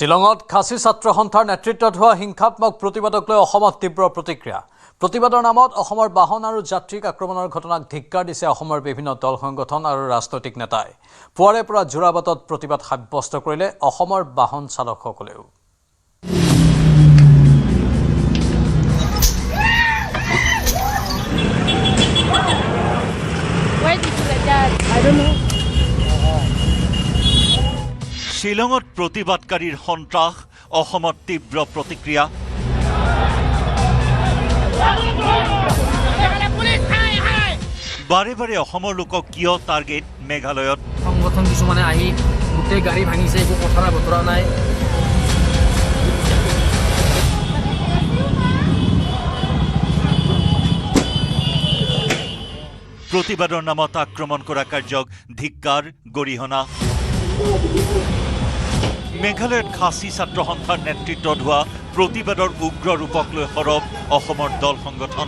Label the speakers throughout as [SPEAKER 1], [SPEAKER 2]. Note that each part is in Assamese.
[SPEAKER 1] শ্বিলঙত খাচী ছাত্ৰ সন্থাৰ নেতৃত্বত হোৱা হিংসাত্মক প্ৰতিবাদক লৈ অসমত তীব্ৰ প্ৰতিক্ৰিয়া। প্ৰতিবাদৰ নামত অসমৰ বাহন আৰু যাত্ৰীক আক্ৰমণৰ ঘটনাক ধিক্কাৰ দিছে অসমৰ বিভিন্ন দল সংগঠন আৰু ৰাজনৈতিক নেতাই। পুৱাৰে পৰা যোৰাবাটত প্ৰতিবাদ সাব্যস্ত কৰিলে অসমৰ বাহন চালকসকলেও।
[SPEAKER 2] শ্বিলঙত প্ৰতিবাদকাৰীৰ সন্ত্ৰাস, অসমত তীব্ৰ প্ৰতিক্ৰিয়া। বাৰে বাৰে অসমৰ লোকক কিয় টাৰ্গেট মেঘালয়ত?
[SPEAKER 3] সংগঠন কিছুমানে আহি গোটেই গাড়ী ভাঙিছে, একো কথা বতৰা নাই।
[SPEAKER 2] প্ৰতিবাদৰ নামত আক্ৰমণ কৰা কাৰ্যক ধিক্কাৰ, গৰিহণা। মেঘালয়ত খাচী ছাত্ৰ সন্থাৰ নেতৃত্বত হোৱা প্ৰতিবাদৰ উগ্ৰ ৰূপক লৈ সৰব অসমৰ দল সংগঠন।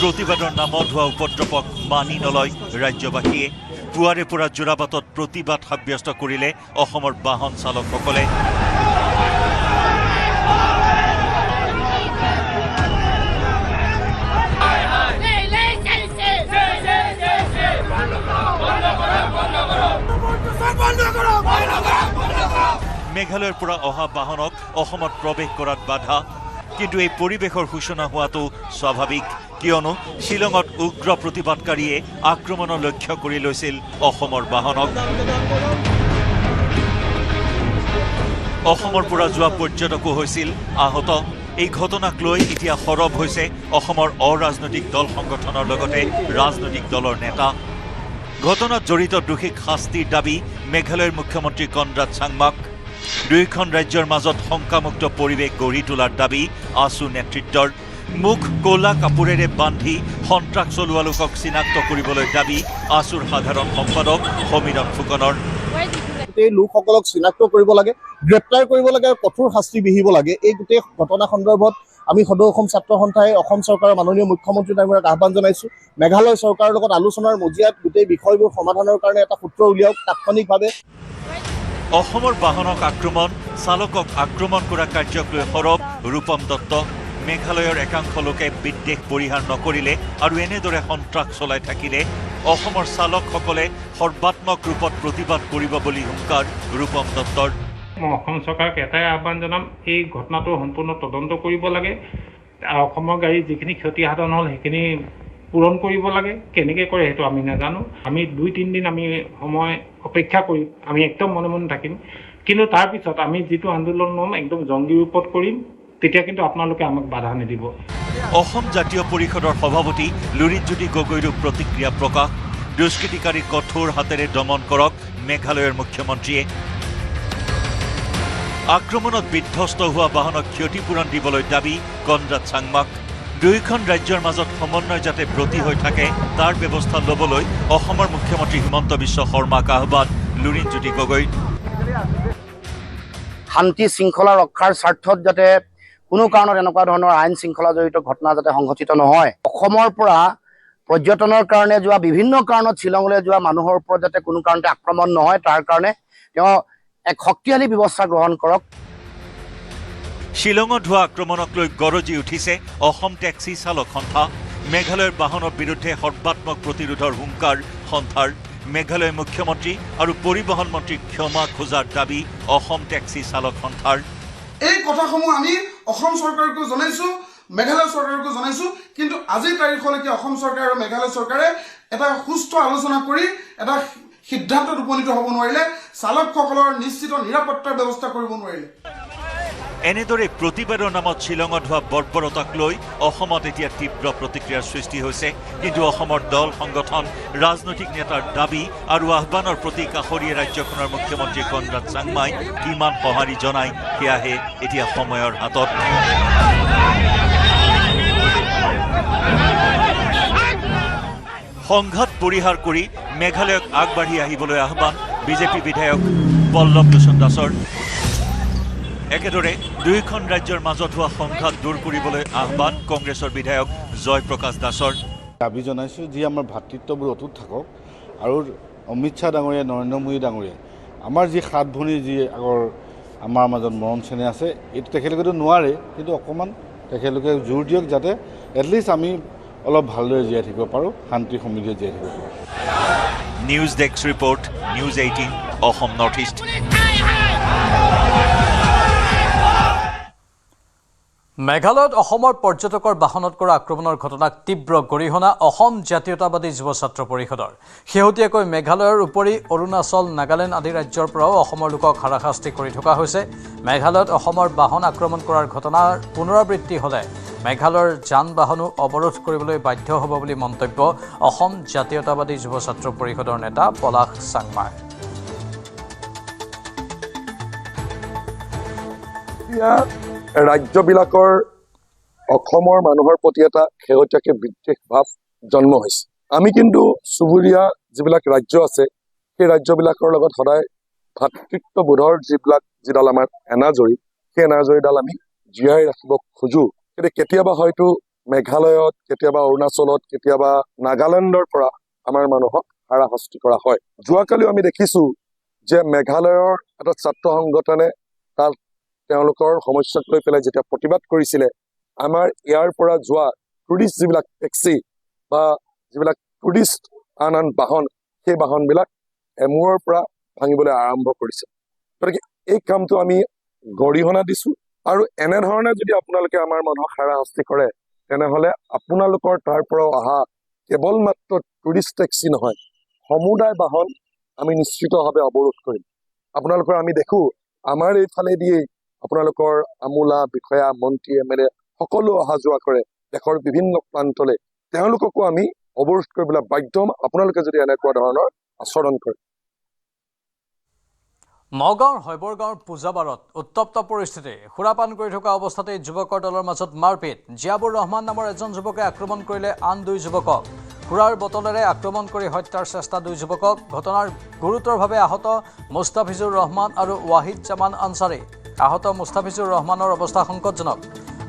[SPEAKER 2] প্ৰতিবাদৰ নামত হোৱা উপদ্ৰৱক মানি নলয় ৰাজ্যবাসীয়ে। পুৱাৰে পৰা যোৰাবাটত প্ৰতিবাদ সাব্যস্ত কৰিলে অসমৰ বাহন চালকসকলে। মেঘালয়ৰ পৰা অহা বাহনক অসমত প্ৰৱেশ কৰাত বাধা। কিন্তু এই পৰিৱেশৰ সূচনা হোৱাটো স্বাভাৱিক, কিয়নো শ্বিলঙত উগ্ৰ প্ৰতিবাদকাৰীয়ে আক্ৰমণৰ লক্ষ্য কৰি লৈছিল অসমৰ বাহনক। অসমৰ পৰা যোৱা পৰ্যটকো হৈছিল আহত। এই ঘটনাক লৈ এতিয়া সৰব হৈছে অসমৰ অৰাজনৈতিক দল সংগঠনৰ লগতে ৰাজনৈতিক দলৰ নেতা। ঘটনাত জড়িত দোষীক শাস্তিৰ দাবী মেঘালয়ৰ মুখ্যমন্ত্ৰী কনৰাড চাংমাক। দুয়োখন ৰাজ্যৰ মাজত শংকামুক্ত পৰিৱেশ গঢ়ি তোলাৰ দাবী আছু নেতৃত্বৰ। মুখ ক'লা কাপোৰেৰে বান্ধি সন্ত্ৰাস চলোৱা লোকক চিনাক্ত কৰিবলৈ দাবী আছুৰ সাধাৰণ সম্পাদক সমীৰণ ফুকনৰ।
[SPEAKER 4] এই লোকসকলক চিনাক্ত কৰিব লাগে, গ্ৰেপ্তাৰ কৰিব লাগে, কঠোৰ শাস্তি বিহিব লাগে। এই গোটেই ঘটনা সন্দৰ্ভত আমি সদৌ অসম ছাত্ৰ সন্থাই অসম চৰকাৰৰ মাননীয় মুখ্যমন্ত্ৰী ডাঙৰীয়াক আহ্বান জনাইছোঁ। মেঘালয় চৰকাৰৰ লগত আলোচনাৰ মজিয়াত গোটেই বিষয়বোৰ সমাধানৰ কাৰণে এটা সূত্ৰ উলিয়াওক তাৎক্ষণিকভাৱে।
[SPEAKER 2] অসমৰ বাহনক আক্ৰমণ, চালকক আক্ৰমণ কৰা কাৰ্যক লৈ সৰব ৰূপম দত্ত। মেঘালয়ৰ একাংশ লোকে বিদ্বেষ পৰিহাৰ নকৰিলে আৰু এনেদৰে সন্ত্ৰাস চলাই থাকিলে অসমৰ চালকসকলে সৰ্বাত্মক ৰূপত প্ৰতিবাদ কৰিব বুলি হুংকাৰ ৰূপম দত্তৰ।
[SPEAKER 5] মই অসম চৰকাৰক এটাই আহ্বান জনাম, এই ঘটনাটো সম্পূৰ্ণ তদন্ত কৰিব লাগে। অসমৰ গাড়ীৰ যিখিনি ক্ষতিসাধন হ'ল সেইখিনি পূৰণ কৰিব লাগে। কেনেকৈ কৰে সেইটো আমি নাজানো। আমি 2-3 দিন আমি সময় অপেক্ষা কৰিম, আমি একদম মনে মনে থাকিম। কিন্তু তাৰপিছত আমি যিটো আন্দোলন ল'ম একদম জংগী ৰূপত কৰিম, তেতিয়া কিন্তু আপোনালোকে আমাক বাধা নিদিব।
[SPEAKER 2] অসম জাতীয় পৰিষদৰ সভাপতি লুৰিণজ্যোতি গগৈৰো প্ৰতিক্ৰিয়া প্ৰকাশ। দুষ্কৃতিকাৰীক কঠোৰ হাতেৰে দমন কৰক মেঘালয়ৰ মুখ্যমন্ত্ৰীয়ে। আক্ৰমণত বিধ্বস্ত হোৱা বাহনক ক্ষতিপূৰণ দিবলৈ দাবী কনৰাড চাংমাক। দুয়োখন ৰাজ্যৰ মাজত সমন্বয় যাতে ব্ৰতী হৈ থাকে তাৰ ব্যৱস্থা ল'বলৈ অসমৰ মুখ্যমন্ত্ৰী হিমন্ত বিশ্ব শৰ্মাক আহ্বান লুৰিণজ্যোতি গগৈ।
[SPEAKER 6] শান্তি শৃংখলা ৰক্ষাৰ স্বাৰ্থত যাতে কোনো কাৰণত এনেকুৱা ধৰণৰ আইন শৃংখলা জড়িত ঘটনা যাতে সংঘটিত নহয়। অসমৰ পৰা পৰ্যটনৰ কাৰণে যোৱা, বিভিন্ন কাৰণত শ্বিলঙলৈ যোৱা মানুহৰ ওপৰত যাতে কোনো কাৰণতে আক্ৰমণ নহয়, তাৰ কাৰণে তেওঁ এক শক্তিশালী ব্যৱস্থা গ্ৰহণ কৰক।
[SPEAKER 2] শ্বিলঙত হোৱা আক্ৰমণক লৈ গৰজি উঠিছে অসম টেক্সি চালক সন্থা। মেঘালয়ৰ বাহনৰ বিৰুদ্ধে সৰ্বাত্মক প্ৰতিৰোধৰ হুংকাৰ সন্থাৰ। মেঘালয় মুখ্যমন্ত্ৰী আৰু পৰিবহণ মন্ত্ৰীক ক্ষমা খোজাৰ দাবী অসম টেক্সি চালক সন্থাৰ।
[SPEAKER 7] এই কথাসমূহ আমি অসম চৰকাৰকো জনাইছোঁ, মেঘালয় চৰকাৰকো জনাইছোঁ। কিন্তু আজিৰ তাৰিখলৈকে অসম চৰকাৰ আৰু মেঘালয় চৰকাৰে এটা সুস্থ আলোচনা কৰি এটা সিদ্ধান্তত উপনীত হ'ব নোৱাৰিলে, চালকসকলৰ নিশ্চিত নিৰাপত্তাৰ ব্যৱস্থা কৰিব নোৱাৰিলে।
[SPEAKER 2] এনেদৰে প্ৰতিবাদৰ নামত শ্বিলঙত হোৱা বৰ্বৰতাক লৈ অসমত এতিয়া তীব্ৰ প্ৰতিক্ৰিয়াৰ সৃষ্টি হৈছে। কিন্তু অসমৰ দল সংগঠন, ৰাজনৈতিক নেতাৰ দাবী আৰু আহ্বানৰ প্ৰতি কাষৰীয়া ৰাজ্যখনৰ মুখ্যমন্ত্ৰী কনৰাড চাংমাই কিমান সঁহাৰি জনায় সেয়াহে এতিয়া সময়ৰ হাতত। সংঘাত পৰিহাৰ কৰি মেঘালয়ক আগবাঢ়ি আহিবলৈ আহ্বান বিজেপি বিধায়ক পল্লৱ লোচন দাসৰ। একেদৰে দুয়োখন ৰাজ্যৰ মাজত হোৱা সংঘাত দূৰ কৰিবলৈ আহ্বান কংগ্ৰেছৰ বিধায়ক জয়প্ৰকাশ দাসৰ।
[SPEAKER 8] দাবী জনাইছোঁ যি আমাৰ ভাতৃত্ববোৰ অটুট থাকক আৰু অমিত শ্বাহ ডাঙৰীয়া, নৰেন্দ্ৰ মোদী ডাঙৰীয়া আমাৰ যি 7 ভনী যি আগৰ আমাৰ মাজত মৰম চেনেহ আছে। এইটো তেখেতলোকেতো নোৱাৰে, কিন্তু অকণমান তেখেতলোকে জোৰ দিয়ক যাতে এটলিষ্ট আমি অলপ ভালদৰে জীয়াই থাকিব পাৰোঁ, শান্তি সমৃদ্ধিৰে জীয়াই থাকিব পাৰোঁ।
[SPEAKER 2] News desk report, news 18 Assam north east.
[SPEAKER 1] মেঘালয়ত অসমৰ পৰ্যটকৰ বাহনত কৰা আক্ৰমণৰ ঘটনাক তীব্ৰ গৰিহণা অসম জাতীয়তাবাদী যুৱ ছাত্ৰ পৰিষদৰ। শেহতীয়াকৈ মেঘালয়ৰ উপৰি অৰুণাচল, নাগালেণ্ড আদি ৰাজ্যৰ পৰাও অসমৰ লোকক হাৰাশাস্তি কৰি থকা হৈছে। মেঘালয়ত অসমৰ বাহন আক্ৰমণ কৰাৰ ঘটনাৰ পুনৰাবৃত্তি হ'লে মেঘালয়ৰ যান বাহনো অৱৰোধ কৰিবলৈ বাধ্য হ'ব বুলি মন্তব্য অসম জাতীয়তাবাদী যুৱ ছাত্ৰ পৰিষদৰ নেতা পলাশ চাংমাৰ।
[SPEAKER 9] ৰাজ্যবিলাকৰ অসমৰ মানুহৰ প্ৰতি এটা শেহতীয়াকৈ বিদ্বেষ ভাৱ জন্ম হৈছে। আমি কিন্তু চুবুৰীয়া যিবিলাক ৰাজ্য আছে সেই ৰাজ্যবিলাকৰ লগত সদায় ভাতৃত্ববোধৰ যিডাল আমাৰ এনাজৰী, সেই এনাজৰীডাল আমি জীয়াই ৰাখিব খোজো। কিন্তু কেতিয়াবা হয়তো মেঘালয়ত, কেতিয়াবা অৰুণাচলত, কেতিয়াবা নাগালেণ্ডৰ পৰা আমাৰ মানুহক হাৰাশাস্তি কৰা হয়। যোৱাকালিও আমি দেখিছো যে মেঘালয়ৰ এটা ছাত্ৰ সংগঠনে তাত তেওঁলোকৰ সমস্যাক লৈ পেলাই যেতিয়া প্ৰতিবাদ কৰিছিলে, আমাৰ ইয়াৰ পৰা যোৱা টুৰিষ্ট যিবিলাক টেক্সি বা যিবিলাক টুৰিষ্ট আন বাহন, সেই বাহনবিলাক এমূৰৰ পৰা ভাঙিবলৈ আৰম্ভ কৰিছে। গতিকে এই কামটো আমি গৰিহণা দিছোঁ। আৰু এনেধৰণে যদি আপোনালোকে আমাৰ মানুহক হাৰাশাস্তি কৰে, তেনেহ'লে আপোনালোকৰ তাৰ পৰা অহা কেৱল মাত্ৰ টুৰিষ্ট টেক্সি নহয়, সমুদায় বাহন আমি নিশ্চিতভাৱে অৱৰোধ কৰিম। আপোনালোকৰ আমি দেখোঁ আমাৰ এইফালেদিয়েই আপোনালোকৰ আমোলা বিষয়া, মন্ত্ৰী, MLA সকলো অহা যোৱা কৰে দেশৰ বিভিন্ন প্ৰান্তলৈ। তেওঁলোককো আমি অৱৰোধ কৰিবলৈ বাধ্য হ'ম আপোনালোকে যদি এনেকুৱা ধৰণৰ আচৰণ কৰে।
[SPEAKER 1] নগাঁৱৰ হৈবৰগাঁৱৰ পূজাবাৰত উত্তপ্ত পৰিস্থিতি। সুৰাপান কৰি থকা অৱস্থাতে যুৱকৰ দলৰ মাজত মাৰপিট। জিয়াবুৰ ৰহমান নামৰ এজন যুৱকে আক্ৰমণ কৰিলে আন 2 যুৱকক। সুৰাৰ বটলেৰে আক্ৰমণ কৰি হত্যাৰ চেষ্টা 2 যুৱকক। ঘটনাৰ গুৰুতৰভাৱে আহত মুস্তাফিজুৰ ৰহমান আৰু ৱাহিদ জামান আনচাৰী। আহত মুস্তাফিজুৰ ৰহমানৰ অৱস্থা সংকটজনক।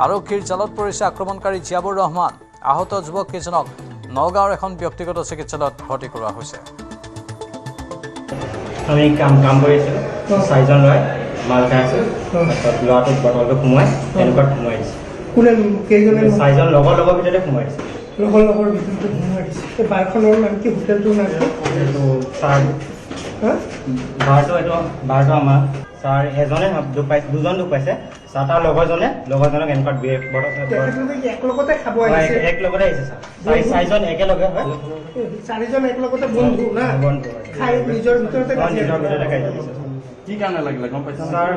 [SPEAKER 1] আৰক্ষীৰ জালত পৰিছে আক্ৰমণকাৰী জিয়াবুৰ ৰহমান। আহত যুৱককেইজনক নগাঁৱৰ এখন ব্যক্তিগত চিকিৎসালয়ত ভৰ্তি কৰোৱা হৈছে।
[SPEAKER 3] আমি কাম কৰি আছিলোঁ, 4জন ল'ৰাই মাল খাই আছিল। তাৰপিছত ল'ৰাটোক বটলটো সোমোৱাই এনেকুৱাত সোমোৱাই দিছে।
[SPEAKER 10] কোনে কেইজনে?
[SPEAKER 3] 4জন লগৰ ভিতৰতে সোমোৱাই দিছে।
[SPEAKER 10] লগৰ ভিতৰতে সোমোৱাই দিছে। এই বাৰখনৰ নাম কি? হোটেলটোৰ নাম কি?
[SPEAKER 3] এইটো ছাৰ বাৰটো আমাৰ ছাৰ এজনে দুখ পাইছে, 2জন দুখ পাইছে। তাৰ লগৰজনক এনেকুৱাত
[SPEAKER 10] একলগতে খাব আহিছে।
[SPEAKER 3] একলগতে আহিছে ছাৰ। 4জন একেলগে হয়।
[SPEAKER 10] 4জন একলগতে বন্ধু না?
[SPEAKER 3] বন্ধু
[SPEAKER 10] খাই নিজৰ ভিতৰতে
[SPEAKER 3] খাই দিছে।
[SPEAKER 10] কি কাৰণে লাগিলে গম পাইছা?
[SPEAKER 3] ছাৰ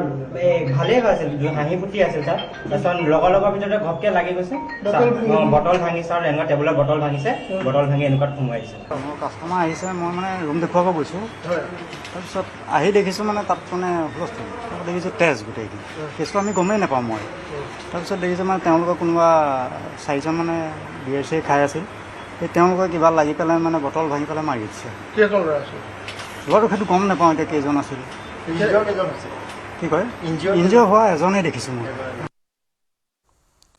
[SPEAKER 3] ভালেই হৈ আছিল, হাঁহি ফুটি আছিল ছাৰ। তাৰপিছত লগৰ ভিতৰতে ঘপকৈ লাগি গৈছে। বটল ভাঙি ছাৰ এনেকুৱা টেবুলৰ বটল ভাঙিছে, বটল ভাঙি এনেকুৱাত সোমাই দিছে।
[SPEAKER 11] মোৰ কাষ্টমাৰ আহিছে, মই মানে ৰুম দেখুৱাব গৈছোঁ। তাৰপিছত আহি দেখিছোঁ মানে তাত মানে হুলস্থুল, দেখিছোঁ তেজ গোটেইখিনি। কেছটো আমি গমেই নাপাওঁ মই। তাৰপিছত দেখিছোঁ মানে তেওঁলোকৰ কোনোবা 4জন মানে বিয়েৰ চিয়েৰ খাই আছিল। সেই তেওঁলোকে কিবা লাগি পেলাই মানে বটল ভাঙি পেলাই মাৰি দিছে।
[SPEAKER 10] কেইজন ল'ৰা আছিল?
[SPEAKER 11] ল'ৰাটো সেইটো গম নাপাওঁ এতিয়া কেইজন আছিল। কি কয়? ইনজিঅ' হোৱা এজনেই দেখিছোঁ মই।